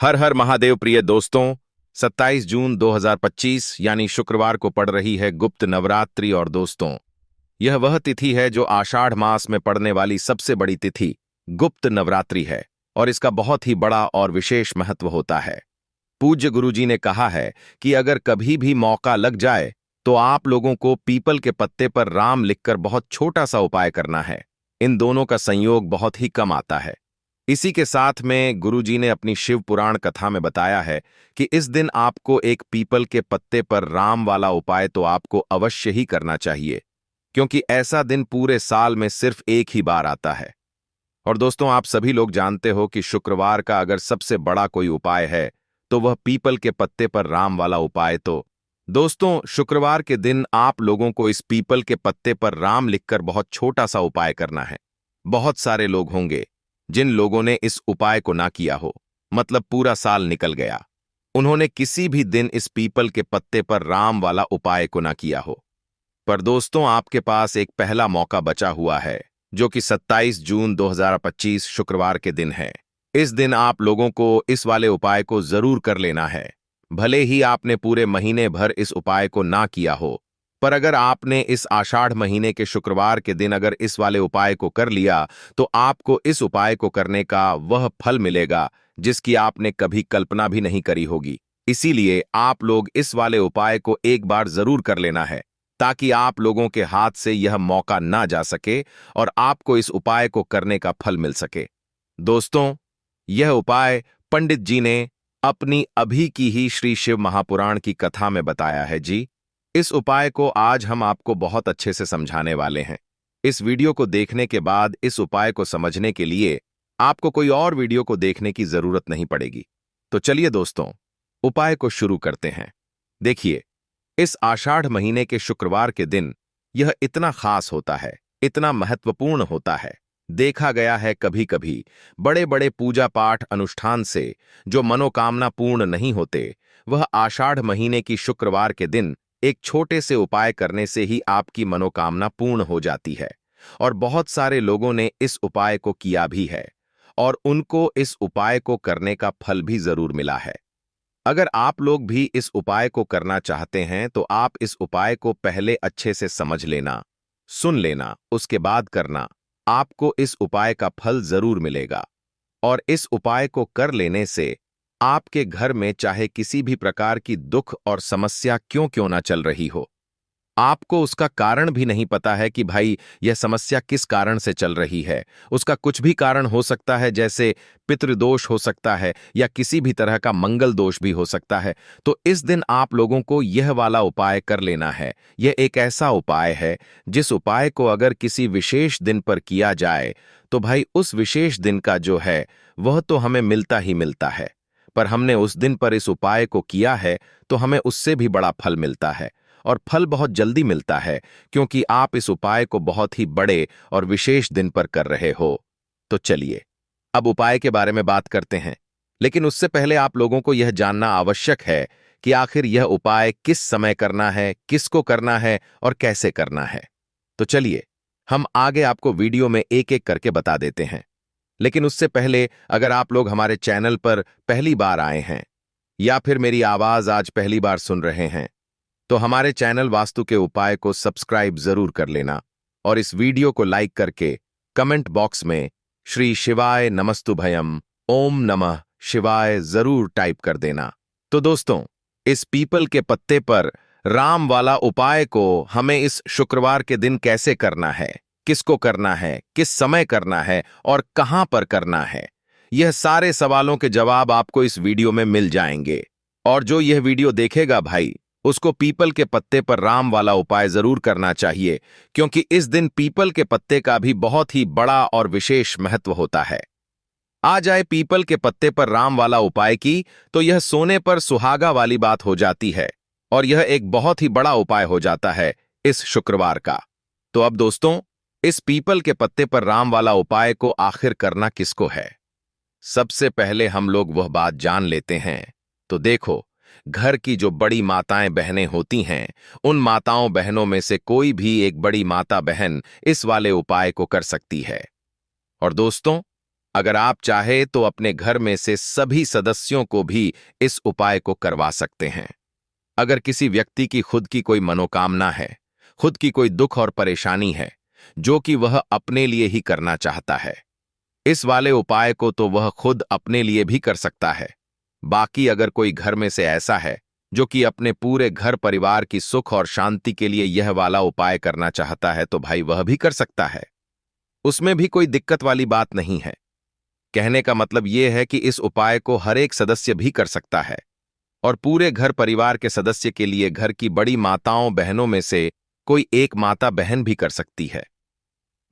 हर हर महादेव प्रिय दोस्तों। 27 जून 2025 यानी शुक्रवार को पड़ रही है गुप्त नवरात्रि। और दोस्तों, यह वह तिथि है जो आषाढ़ मास में पड़ने वाली सबसे बड़ी तिथि गुप्त नवरात्रि है। और इसका बहुत ही बड़ा और विशेष महत्व होता है। पूज्य गुरुजी ने कहा है कि अगर कभी भी मौका लग जाए तो आप लोगों को पीपल के पत्ते पर राम लिखकर बहुत छोटा सा उपाय करना है। इन दोनों का संयोग बहुत ही कम आता है। इसी के साथ में गुरुजी ने अपनी शिव पुराण कथा में बताया है कि इस दिन आपको एक पीपल के पत्ते पर राम वाला उपाय तो आपको अवश्य ही करना चाहिए, क्योंकि ऐसा दिन पूरे साल में सिर्फ एक ही बार आता है। और दोस्तों, आप सभी लोग जानते हो कि शुक्रवार का अगर सबसे बड़ा कोई उपाय है तो वह पीपल के पत्ते पर राम वाला उपाय। तो दोस्तों, शुक्रवार के दिन आप लोगों को इस पीपल के पत्ते पर राम लिखकर बहुत छोटा सा उपाय करना है। बहुत सारे लोग होंगे जिन लोगों ने इस उपाय को ना किया हो, मतलब पूरा साल निकल गया, उन्होंने किसी भी दिन इस पीपल के पत्ते पर राम वाला उपाय को ना किया हो। पर दोस्तों, आपके पास एक पहला मौका बचा हुआ है, जो कि 27 जून 2025 शुक्रवार के दिन है। इस दिन आप लोगों को इस वाले उपाय को जरूर कर लेना है। भले ही आपने पूरे महीने भर इस उपाय को ना किया हो, पर अगर आपने इस आषाढ़ महीने के शुक्रवार के दिन अगर इस वाले उपाय को कर लिया तो आपको इस उपाय को करने का वह फल मिलेगा जिसकी आपने कभी कल्पना भी नहीं करी होगी। इसीलिए आप लोग इस वाले उपाय को एक बार जरूर कर लेना है, ताकि आप लोगों के हाथ से यह मौका ना जा सके और आपको इस उपाय को करने का फल मिल सके। दोस्तों, यह उपाय पंडित जी ने अपनी अभी की ही श्री शिव महापुराण की कथा में बताया है जी। इस उपाय को आज हम आपको बहुत अच्छे से समझाने वाले हैं। इस वीडियो को देखने के बाद इस उपाय को समझने के लिए आपको कोई और वीडियो को देखने की जरूरत नहीं पड़ेगी। तो चलिए दोस्तों, उपाय को शुरू करते हैं। देखिए, इस आषाढ़ महीने के शुक्रवार के दिन यह इतना खास होता है, इतना महत्वपूर्ण होता है। देखा गया है कभी कभी बड़े बड़े पूजा पाठ अनुष्ठान से जो मनोकामना पूर्ण नहीं होते, वह आषाढ़ महीने की शुक्रवार के दिन एक छोटे से उपाय करने से ही आपकी मनोकामना पूर्ण हो जाती है। और बहुत सारे लोगों ने इस उपाय को किया भी है और उनको इस उपाय को करने का फल भी जरूर मिला है। अगर आप लोग भी इस उपाय को करना चाहते हैं तो आप इस उपाय को पहले अच्छे से समझ लेना, सुन लेना, उसके बाद करना। आपको इस उपाय का फल जरूर मिलेगा। और इस उपाय को कर लेने से आपके घर में चाहे किसी भी प्रकार की दुख और समस्या क्यों क्यों ना चल रही हो, आपको उसका कारण भी नहीं पता है कि भाई यह समस्या किस कारण से चल रही है। उसका कुछ भी कारण हो सकता है, जैसे पितृदोष हो सकता है या किसी भी तरह का मंगल दोष भी हो सकता है। तो इस दिन आप लोगों को यह वाला उपाय कर लेना है। यह एक ऐसा उपाय है जिस उपाय को अगर किसी विशेष दिन पर किया जाए तो भाई उस विशेष दिन का जो है वह तो हमें मिलता ही मिलता है। पर हमने उस दिन पर इस उपाय को किया है तो हमें उससे भी बड़ा फल मिलता है। और फल बहुत जल्दी मिलता है, क्योंकि आप इस उपाय को बहुत ही बड़े और विशेष दिन पर कर रहे हो। तो चलिए, अब उपाय के बारे में बात करते हैं। लेकिन उससे पहले आप लोगों को यह जानना आवश्यक है कि आखिर यह उपाय किस समय करना है, किसको करना है और कैसे करना है। तो चलिए, हम आगे आपको वीडियो में एक एक करके बता देते हैं। लेकिन उससे पहले, अगर आप लोग हमारे चैनल पर पहली बार आए हैं या फिर मेरी आवाज आज पहली बार सुन रहे हैं, तो हमारे चैनल वास्तु के उपाय को सब्सक्राइब जरूर कर लेना और इस वीडियो को लाइक करके कमेंट बॉक्स में श्री शिवाय नमस्तुभयम, ओम नमः शिवाय जरूर टाइप कर देना। तो दोस्तों, इस पीपल के पत्ते पर राम वाला उपाय को हमें इस शुक्रवार के दिन कैसे करना है, किसको करना है, किस समय करना है और कहां पर करना है, यह सारे सवालों के जवाब आपको इस वीडियो में मिल जाएंगे। और जो यह वीडियो देखेगा भाई, उसको पीपल के पत्ते पर राम वाला उपाय जरूर करना चाहिए, क्योंकि इस दिन पीपल के पत्ते का भी बहुत ही बड़ा और विशेष महत्व होता है। आ जाए पीपल के पत्ते पर राम वाला उपाय की, तो यह सोने पर सुहागा वाली बात हो जाती है और यह एक बहुत ही बड़ा उपाय हो जाता है इस शुक्रवार का। तो अब दोस्तों, इस पीपल के पत्ते पर राम वाला उपाय को आखिर करना किसको है, सबसे पहले हम लोग वह बात जान लेते हैं। तो देखो, घर की जो बड़ी माताएं बहनें होती हैं, उन माताओं बहनों में से कोई भी एक बड़ी माता बहन इस वाले उपाय को कर सकती है। और दोस्तों, अगर आप चाहे तो अपने घर में से सभी सदस्यों को भी इस उपाय को करवा सकते हैं। अगर किसी व्यक्ति की खुद की कोई मनोकामना है, खुद की कोई दुख और परेशानी है, जो कि वह अपने लिए ही करना चाहता है, इस वाले उपाय को तो वह खुद अपने लिए भी कर सकता है। बाकी अगर कोई घर में से ऐसा है जो कि अपने पूरे घर परिवार की सुख और शांति के लिए यह वाला उपाय करना चाहता है, तो भाई वह भी कर सकता है। उसमें भी कोई दिक्कत वाली बात नहीं है। कहने का मतलब यह है कि इस उपाय को हर एक सदस्य भी कर सकता है और पूरे घर परिवार के सदस्य के लिए घर की बड़ी माताओं बहनों में से कोई एक माता बहन भी कर सकती है।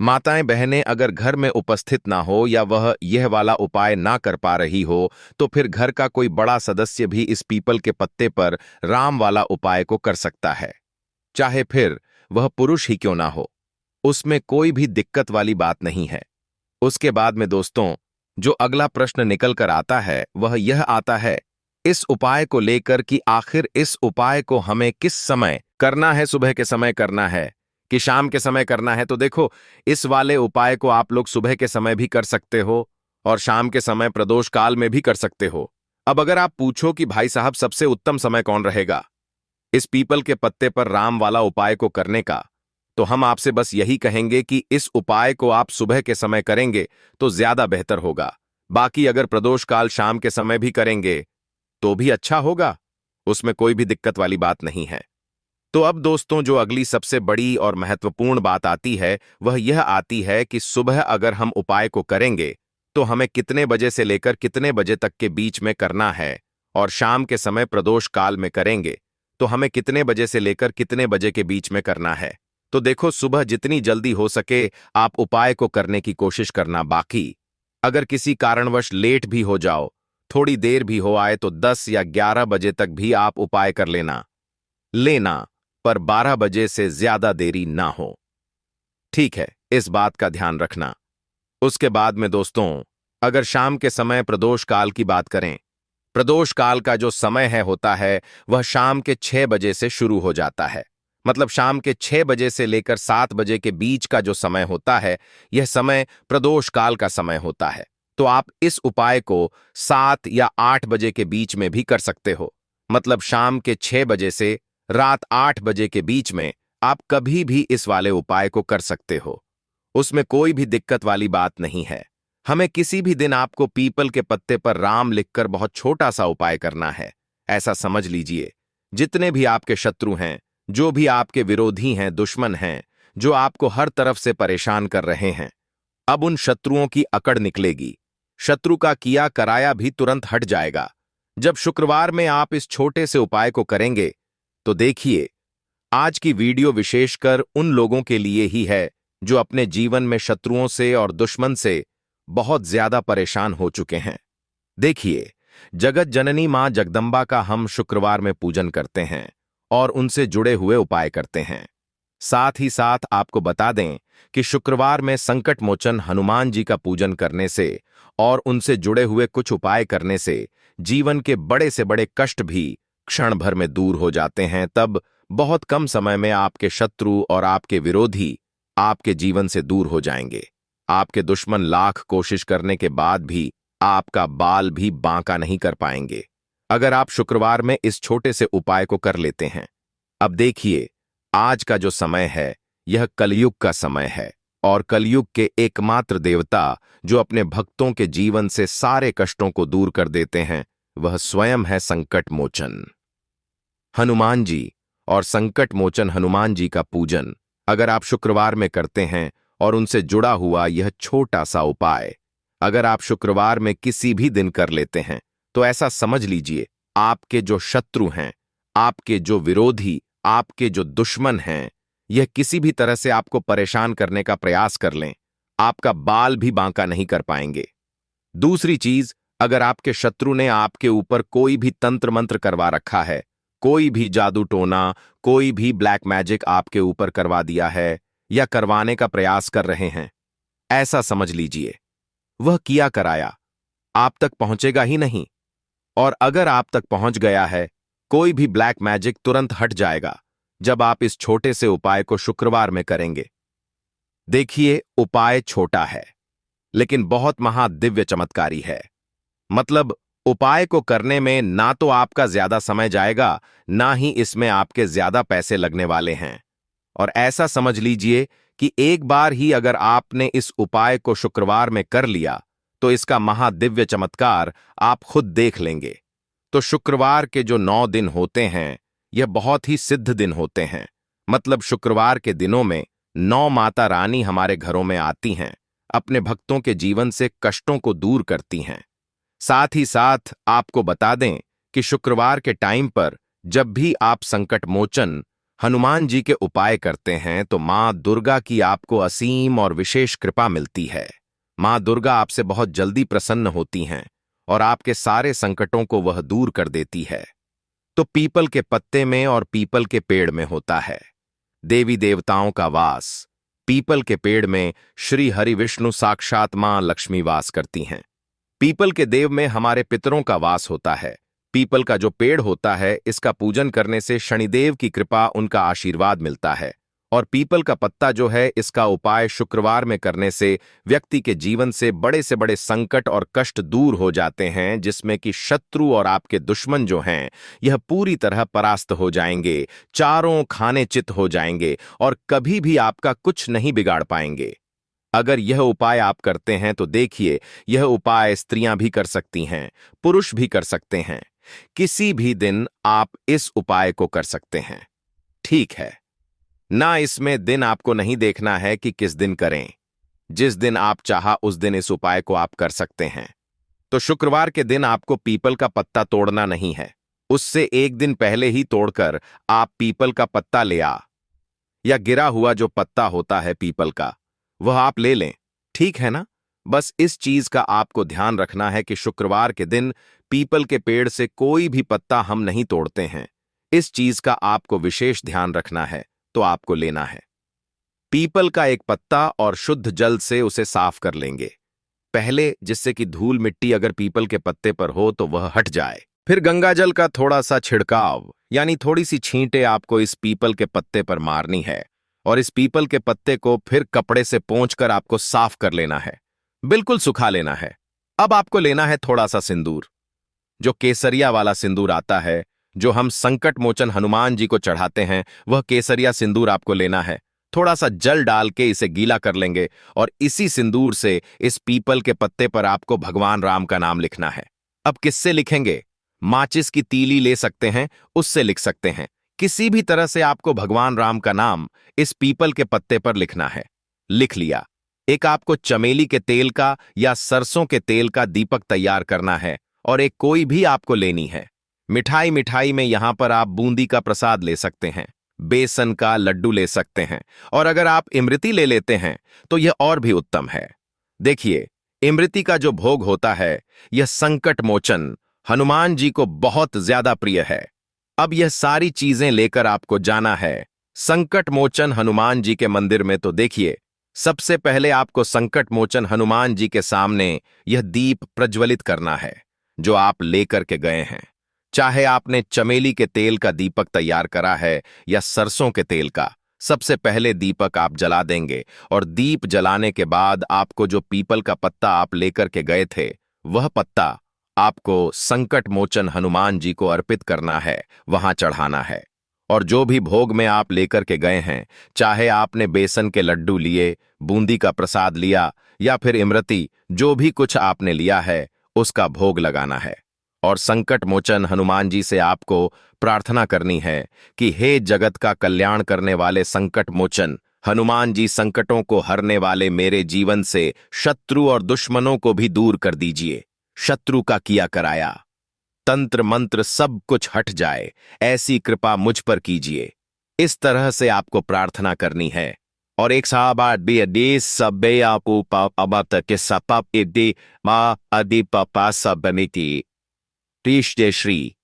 माताएं बहनें अगर घर में उपस्थित ना हो या वह यह वाला उपाय ना कर पा रही हो, तो फिर घर का कोई बड़ा सदस्य भी इस पीपल के पत्ते पर राम वाला उपाय को कर सकता है, चाहे फिर वह पुरुष ही क्यों ना हो। उसमें कोई भी दिक्कत वाली बात नहीं है। उसके बाद में दोस्तों, जो अगला प्रश्न निकल कर आता है वह यह आता है इस उपाय को लेकर कि आखिर इस उपाय को हमें किस समय करना है, सुबह के समय करना है कि शाम के समय करना है। तो देखो, इस वाले उपाय को आप लोग सुबह के समय भी कर सकते हो और शाम के समय प्रदोष काल में भी कर सकते हो। अब अगर आप पूछो कि भाई साहब सबसे उत्तम समय कौन रहेगा इस पीपल के पत्ते पर राम वाला उपाय को करने का, तो हम आपसे बस यही कहेंगे कि इस उपाय को आप सुबह के समय करेंगे तो ज्यादा बेहतर होगा। बाकी अगर प्रदोष काल शाम के समय भी करेंगे तो भी अच्छा होगा, उसमें कोई भी दिक्कत वाली बात नहीं है। तो अब दोस्तों, जो अगली सबसे बड़ी और महत्वपूर्ण बात आती है वह यह आती है कि सुबह अगर हम उपाय को करेंगे तो हमें कितने बजे से लेकर कितने बजे तक के बीच में करना है, और शाम के समय प्रदोष काल में करेंगे तो हमें कितने बजे से लेकर कितने बजे के बीच में करना है। तो देखो, सुबह जितनी जल्दी हो सके आप उपाय को करने की कोशिश करना। बाकी अगर किसी कारणवश लेट भी हो जाओ, थोड़ी देर भी हो आए, तो 10 या 11 बजे तक भी आप उपाय कर लेना, पर 12 बजे से ज्यादा देरी ना हो। ठीक है, इस बात का ध्यान रखना। उसके बाद में दोस्तों, अगर शाम के समय प्रदोष काल की बात करें, प्रदोष काल का जो समय होता है वह शाम के 6 बजे से शुरू हो जाता है। मतलब शाम के 6 बजे से लेकर 7 बजे के बीच का जो समय होता है, यह समय प्रदोष काल का समय होता है। तो आप इस उपाय को 7 या 8 बजे के बीच में भी कर सकते हो। मतलब शाम के 6 बजे से रात 8 बजे के बीच में आप कभी भी इस वाले उपाय को कर सकते हो। उसमें कोई भी दिक्कत वाली बात नहीं है। हमें किसी भी दिन आपको पीपल के पत्ते पर राम लिखकर बहुत छोटा सा उपाय करना है। ऐसा समझ लीजिए, जितने भी आपके शत्रु हैं, जो भी आपके विरोधी हैं, दुश्मन हैं, जो आपको हर तरफ से परेशान कर रहे हैं, अब उन शत्रुओं की अकड़ निकलेगी। शत्रु का किया कराया भी तुरंत हट जाएगा। जब शुक्रवार में आप इस छोटे से उपाय को करेंगे तो देखिए, आज की वीडियो विशेषकर उन लोगों के लिए ही है जो अपने जीवन में शत्रुओं से और दुश्मन से बहुत ज्यादा परेशान हो चुके हैं। देखिए, जगत जननी मां जगदंबा का हम शुक्रवार में पूजन करते हैं और उनसे जुड़े हुए उपाय करते हैं। साथ ही साथ आपको बता दें कि शुक्रवार में संकट मोचन हनुमान जी का पूजन करने से और उनसे जुड़े हुए कुछ उपाय करने से जीवन के बड़े से बड़े कष्ट भी क्षण भर में दूर हो जाते हैं। तब बहुत कम समय में आपके शत्रु और आपके विरोधी आपके जीवन से दूर हो जाएंगे। आपके दुश्मन लाख कोशिश करने के बाद भी आपका बाल भी बांका नहीं कर पाएंगे, अगर आप शुक्रवार में इस छोटे से उपाय को कर लेते हैं। अब देखिए, आज का जो समय है यह कलयुग का समय है और कलयुग के एकमात्र देवता जो अपने भक्तों के जीवन से सारे कष्टों को दूर कर देते हैं, वह स्वयं है संकट मोचन हनुमान जी। और संकट मोचन हनुमान जी का पूजन अगर आप शुक्रवार में करते हैं और उनसे जुड़ा हुआ यह छोटा सा उपाय अगर आप शुक्रवार में किसी भी दिन कर लेते हैं, तो ऐसा समझ लीजिए, आपके जो शत्रु हैं, आपके जो विरोधी, आपके जो दुश्मन हैं, यह किसी भी तरह से आपको परेशान करने का प्रयास कर लें, आपका बाल भी बांका नहीं कर पाएंगे। दूसरी चीज, अगर आपके शत्रु ने आपके ऊपर कोई भी तंत्र मंत्र करवा रखा है, कोई भी जादू टोना, कोई भी ब्लैक मैजिक आपके ऊपर करवा दिया है या करवाने का प्रयास कर रहे हैं, ऐसा समझ लीजिए वह किया कराया आप तक पहुंचेगा ही नहीं। और अगर आप तक पहुंच गया है, कोई भी ब्लैक मैजिक तुरंत हट जाएगा जब आप इस छोटे से उपाय को शुक्रवार में करेंगे। देखिए, उपाय छोटा है, लेकिन बहुत महादिव्य चमत्कारी है। मतलब उपाय को करने में ना तो आपका ज्यादा समय जाएगा, ना ही इसमें आपके ज्यादा पैसे लगने वाले हैं। और ऐसा समझ लीजिए कि एक बार ही अगर आपने इस उपाय को शुक्रवार में कर लिया तो इसका महादिव्य चमत्कार आप खुद देख लेंगे। तो शुक्रवार के जो 9 दिन होते हैं यह बहुत ही सिद्ध दिन होते हैं। मतलब शुक्रवार के दिनों में 9 माता रानी हमारे घरों में आती हैं, अपने भक्तों के जीवन से कष्टों को दूर करती हैं। साथ ही साथ आपको बता दें कि शुक्रवार के टाइम पर जब भी आप संकट मोचन हनुमान जी के उपाय करते हैं तो मां दुर्गा की आपको असीम और विशेष कृपा मिलती है। मां दुर्गा आपसे बहुत जल्दी प्रसन्न होती हैं और आपके सारे संकटों को वह दूर कर देती है। तो पीपल के पत्ते में और पीपल के पेड़ में होता है देवी देवताओं का वास। पीपल के पेड़ में श्री हरि विष्णु साक्षात मां लक्ष्मी वास करती हैं। पीपल के देव में हमारे पितरों का वास होता है। पीपल का जो पेड़ होता है इसका पूजन करने से शनिदेव की कृपा, उनका आशीर्वाद मिलता है। और पीपल का पत्ता जो है इसका उपाय शुक्रवार में करने से व्यक्ति के जीवन से बड़े संकट और कष्ट दूर हो जाते हैं, जिसमें कि शत्रु और आपके दुश्मन जो हैं यह पूरी तरह परास्त हो जाएंगे, चारों खाने चित हो जाएंगे और कभी भी आपका कुछ नहीं बिगाड़ पाएंगे। अगर यह उपाय आप करते हैं तो देखिए, यह उपाय स्त्रियां भी कर सकती हैं, पुरुष भी कर सकते हैं। किसी भी दिन आप इस उपाय को कर सकते हैं। ठीक है ना, इसमें दिन आपको नहीं देखना है कि किस दिन करें। जिस दिन आप चाहा उस दिन इस उपाय को आप कर सकते हैं। तो शुक्रवार के दिन आपको पीपल का पत्ता तोड़ना नहीं है, उससे एक दिन पहले ही तोड़कर आप पीपल का पत्ता ले आ, या गिरा हुआ जो पत्ता होता है पीपल का वह आप ले लें। ठीक है ना। बस इस चीज का आपको ध्यान रखना है कि शुक्रवार के दिन पीपल के पेड़ से कोई भी पत्ता हम नहीं तोड़ते हैं। इस चीज का आपको विशेष ध्यान रखना है। तो आपको लेना है पीपल का एक पत्ता और शुद्ध जल से उसे साफ कर लेंगे पहले, जिससे कि धूल मिट्टी अगर पीपल के पत्ते पर हो तो वह हट जाए। फिर गंगाजल का थोड़ा सा छिड़काव यानी थोड़ी सी छींटे आपको इस पीपल के पत्ते पर मारनी है और इस पीपल के पत्ते को फिर कपड़े से पोंछकर आपको साफ कर लेना है, बिल्कुल सुखा लेना है। अब आपको लेना है थोड़ा सा सिंदूर, जो केसरिया वाला सिंदूर आता है जो हम संकट मोचन हनुमान जी को चढ़ाते हैं, वह केसरिया सिंदूर आपको लेना है। थोड़ा सा जल डाल के इसे गीला कर लेंगे और इसी सिंदूर से इस पीपल के पत्ते पर आपको भगवान राम का नाम लिखना है। अब किससे लिखेंगे? माचिस की तीली ले सकते हैं, उससे लिख सकते हैं। किसी भी तरह से आपको भगवान राम का नाम इस पीपल के पत्ते पर लिखना है। लिख लिया। एक आपको चमेली के तेल का या सरसों के तेल का दीपक तैयार करना है और एक कोई भी आपको लेनी है। मिठाई में यहां पर आप बूंदी का प्रसाद ले सकते हैं, बेसन का लड्डू ले सकते हैं और अगर आप इमरती ले लेते हैं तो यह और भी उत्तम है। देखिए, इमरती का जो भोग होता है यह संकट मोचन हनुमान जी को बहुत ज्यादा प्रिय है। अब यह सारी चीजें लेकर आपको जाना है संकट मोचन हनुमान जी के मंदिर में। तो देखिए, सबसे पहले आपको संकट मोचन हनुमान जी के सामने यह दीप प्रज्वलित करना है जो आप लेकर के गए हैं। चाहे आपने चमेली के तेल का दीपक तैयार करा है या सरसों के तेल का, सबसे पहले दीपक आप जला देंगे और दीप जलाने के बाद आपको जो पीपल का पत्ता आप लेकर के गए थे वह पत्ता आपको संकट मोचन हनुमान जी को अर्पित करना है, वहां चढ़ाना है। और जो भी भोग में आप लेकर के गए हैं, चाहे आपने बेसन के लड्डू लिए, बूंदी का प्रसाद लिया या फिर इमरती, जो भी कुछ आपने लिया है उसका भोग लगाना है। और संकट मोचन हनुमान जी से आपको प्रार्थना करनी है कि हे जगत का कल्याण करने वाले संकट मोचन हनुमान जी, संकटों को हरने वाले मेरे जीवन से शत्रु और दुश्मनों को भी दूर कर दीजिए। शत्रु का किया कराया तंत्र मंत्र सब कुछ हट जाए, ऐसी कृपा मुझ पर कीजिए। इस तरह से आपको प्रार्थना करनी है। और एक साबात बे दे सबे आपो पापा के सपा दे मा अदि पापा सबमिति। टीश जय श्री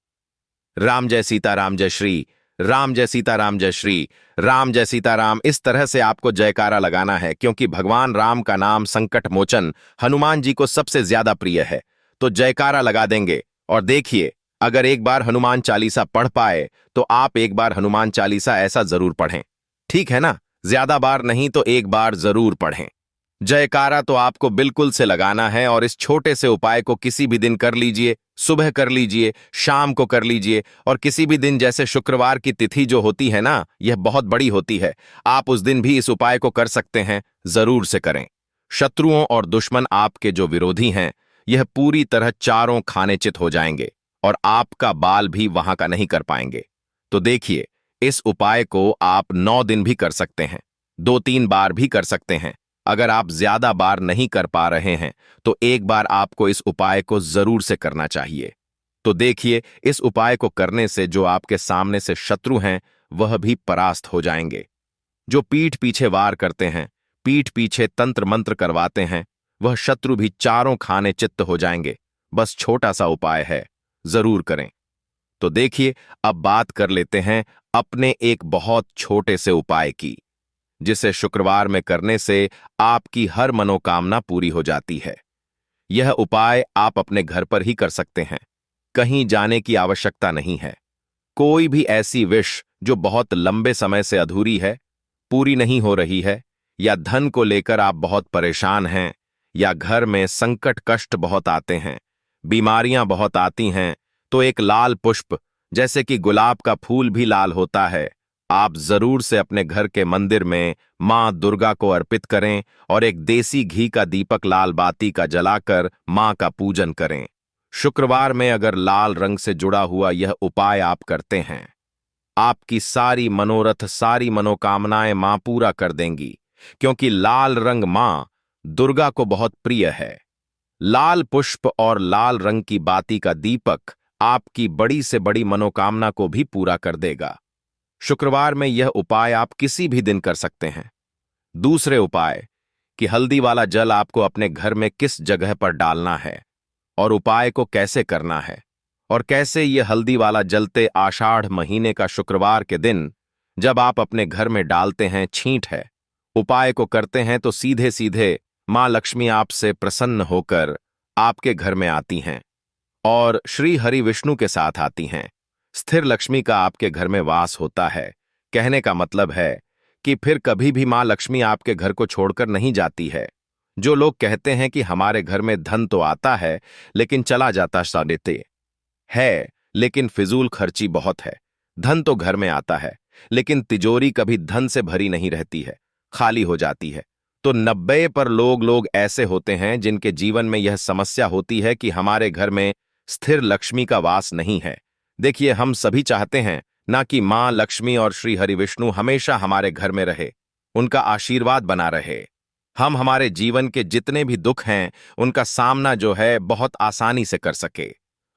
राम, जय सीताराम, जय श्री राम, जय सीताराम, जय श्री राम, जय सीताराम। इस तरह से आपको जयकारा लगाना है क्योंकि भगवान राम का नाम संकट मोचन हनुमान जी को सबसे ज्यादा प्रिय है। तो जयकारा लगा देंगे। और देखिए, अगर एक बार हनुमान चालीसा पढ़ पाए तो आप एक बार हनुमान चालीसा ऐसा जरूर पढ़ें। ठीक है ना, ज्यादा बार नहीं तो एक बार जरूर पढ़ें। जयकारा तो आपको बिल्कुल से लगाना है और इस छोटे से उपाय को किसी भी दिन कर लीजिए, सुबह कर लीजिए, शाम को कर लीजिए और किसी भी दिन, जैसे शुक्रवार की तिथि जो होती है ना, यह बहुत बड़ी होती है, आप उस दिन भी इस उपाय को कर सकते हैं। जरूर से करें। शत्रुओं और दुश्मन, आपके जो विरोधी हैं, यह पूरी तरह चारों खाने चित हो जाएंगे और आपका बाल भी वहां का नहीं कर पाएंगे। तो देखिए, इस उपाय को आप 9 दिन भी कर सकते हैं, 2-3 बार भी कर सकते हैं। अगर आप ज्यादा बार नहीं कर पा रहे हैं तो एक बार आपको इस उपाय को जरूर से करना चाहिए। तो देखिए, इस उपाय को करने से जो आपके सामने से शत्रु हैं वह भी परास्त हो जाएंगे। जो पीठ पीछे वार करते हैं, पीठ पीछे तंत्र मंत्र करवाते हैं, वह शत्रु भी चारों खाने चित्त हो जाएंगे। बस छोटा सा उपाय है, जरूर करें। तो देखिए, अब बात कर लेते हैं अपने एक बहुत छोटे से उपाय की, जिसे शुक्रवार में करने से आपकी हर मनोकामना पूरी हो जाती है। यह उपाय आप अपने घर पर ही कर सकते हैं, कहीं जाने की आवश्यकता नहीं है। कोई भी ऐसी विश जो बहुत लंबे समय से अधूरी है, पूरी नहीं हो रही है, या धन को लेकर आप बहुत परेशान हैं, या घर में संकट कष्ट बहुत आते हैं, बीमारियां बहुत आती हैं, तो एक लाल पुष्प, जैसे कि गुलाब का फूल भी लाल होता है, आप जरूर से अपने घर के मंदिर में मां दुर्गा को अर्पित करें और एक देसी घी का दीपक लाल बाती का जलाकर मां का पूजन करें। शुक्रवार में अगर लाल रंग से जुड़ा हुआ यह उपाय आप करते हैं, आपकी सारी मनोरथ, सारी मनोकामनाएं मां पूरा कर देंगी, क्योंकि लाल रंग मां दुर्गा को बहुत प्रिय है। लाल पुष्प और लाल रंग की बाती का दीपक आपकी बड़ी से बड़ी मनोकामना को भी पूरा कर देगा। शुक्रवार में यह उपाय आप किसी भी दिन कर सकते हैं। दूसरे उपाय कि हल्दी वाला जल आपको अपने घर में किस जगह पर डालना है और उपाय को कैसे करना है, और कैसे यह हल्दी वाला जलते आषाढ़ महीने का शुक्रवार के दिन जब आप अपने घर में डालते हैं, छींट है, उपाय को करते हैं, तो सीधे सीधे मां लक्ष्मी आपसे प्रसन्न होकर आपके घर में आती हैं और श्री हरि विष्णु के साथ आती हैं। स्थिर लक्ष्मी का आपके घर में वास होता है। कहने का मतलब है कि फिर कभी भी मां लक्ष्मी आपके घर को छोड़कर नहीं जाती है। जो लोग कहते हैं कि हमारे घर में धन तो आता है लेकिन चला जाता सादेते है, लेकिन फिजूल खर्ची बहुत है। धन तो घर में आता है लेकिन तिजोरी कभी धन से भरी नहीं रहती है, खाली हो जाती है। तो 90 पर लोग ऐसे होते हैं जिनके जीवन में यह समस्या होती है कि हमारे घर में स्थिर लक्ष्मी का वास नहीं है। देखिए, हम सभी चाहते हैं ना कि मां लक्ष्मी और श्री हरि विष्णु हमेशा हमारे घर में रहे, उनका आशीर्वाद बना रहे। हम हमारे जीवन के जितने भी दुख हैं उनका सामना जो है बहुत आसानी से कर सके।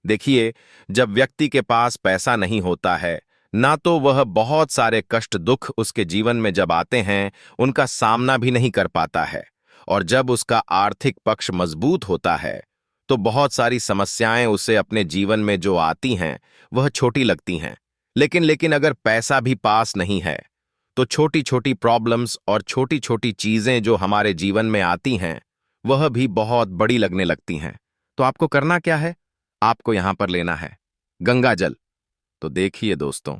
देखिए, जब व्यक्ति के पास पैसा नहीं होता है ना, तो वह बहुत सारे कष्ट दुख उसके जीवन में जब आते हैं उनका सामना भी नहीं कर पाता है, और जब उसका आर्थिक पक्ष मजबूत होता है तो बहुत सारी समस्याएं उसे अपने जीवन में जो आती हैं वह छोटी लगती हैं। लेकिन अगर पैसा भी पास नहीं है तो छोटी छोटी प्रॉब्लम्स और छोटी छोटी चीजें जो हमारे जीवन में आती हैं वह भी बहुत बड़ी लगने लगती हैं। तो आपको करना क्या है? आपको यहां पर लेना है गंगा जल। तो देखिए दोस्तों,